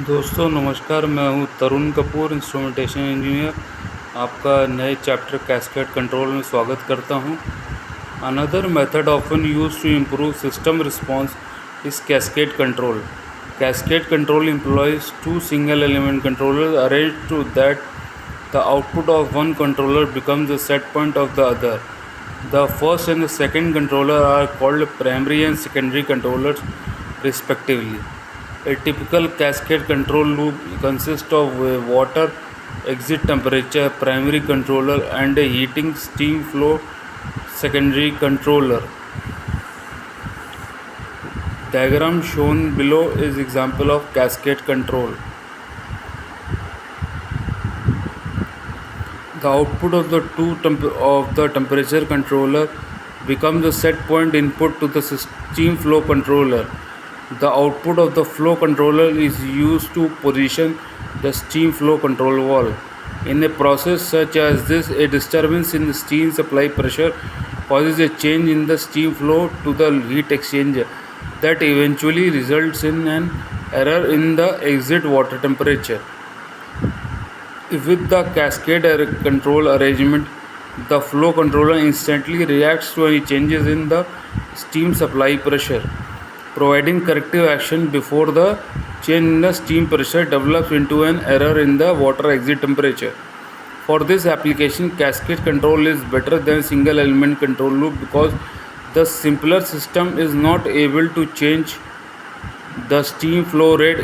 दोस्तों नमस्कार, मैं हूं तरुण कपूर, इंस्ट्रूमेंटेशन इंजीनियर। आपका नए चैप्टर कैस्केड कंट्रोल में स्वागत करता हूं। Another method often used to improve system response is cascade control. Cascade control employs two single element controllers arranged so that the output of one controller becomes the set point of the other. The first and the second controller are called primary and secondary controllers respectively. A typical cascade control loop consists of a water exit temperature primary controller and a heating steam flow secondary controller. Diagram shown below is example of cascade control. The output of the temperature controller becomes the set point input to the steam flow controller. The output of the flow controller is used to position the steam flow control valve. In a process such as this, a disturbance in the steam supply pressure causes a change in the steam flow to the heat exchanger that eventually results in an error in the exit water temperature. With the cascade control arrangement, the flow controller instantly reacts to any changes in the steam supply pressure, providing corrective action before the change in the steam pressure develops into an error in the water exit temperature. For this application, cascade control is better than single element control loop because the simpler system is not able to change the steam flow rate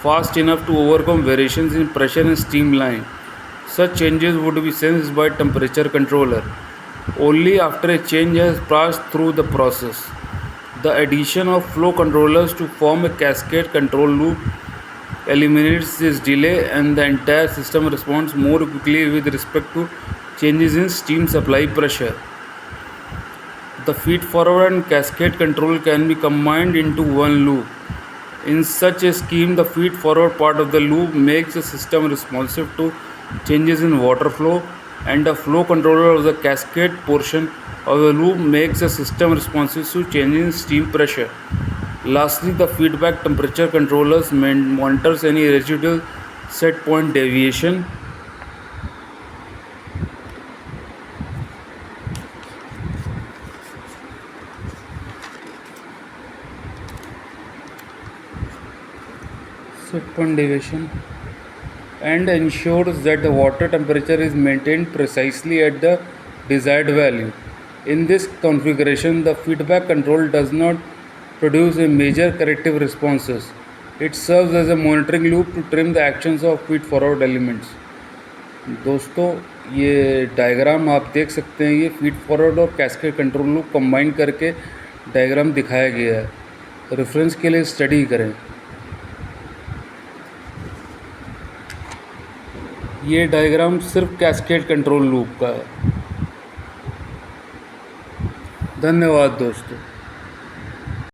fast enough to overcome variations in pressure and steam line. Such changes would be sensed by temperature controller only after a change has passed through the process. The addition of flow controllers to form a cascade control loop eliminates this delay and the entire system responds more quickly with respect to changes in steam supply pressure. The feed-forward and cascade control can be combined into one loop. In such a scheme, the feed-forward part of the loop makes the system responsive to changes in water flow, and the flow controller of the cascade portion of the loop makes the system responsive to changes in steam pressure. Lastly, the feedback temperature controllers monitors any residual set point deviation and ensures that the water temperature is maintained precisely at the desired value. In this configuration, the feedback control does not produce a major corrective responses. It serves as a monitoring loop to trim the actions of feed-forward elements. दोस्तों, ये diagram आप देख सकते हैं, ये feed-forward और cascade control loop combine करके diagram दिखाया गया है। रेफरेंस के लिए स्टडी करें। ये डायग्राम सिर्फ कैस्केड कंट्रोल लूप का है। धन्यवाद दोस्तों।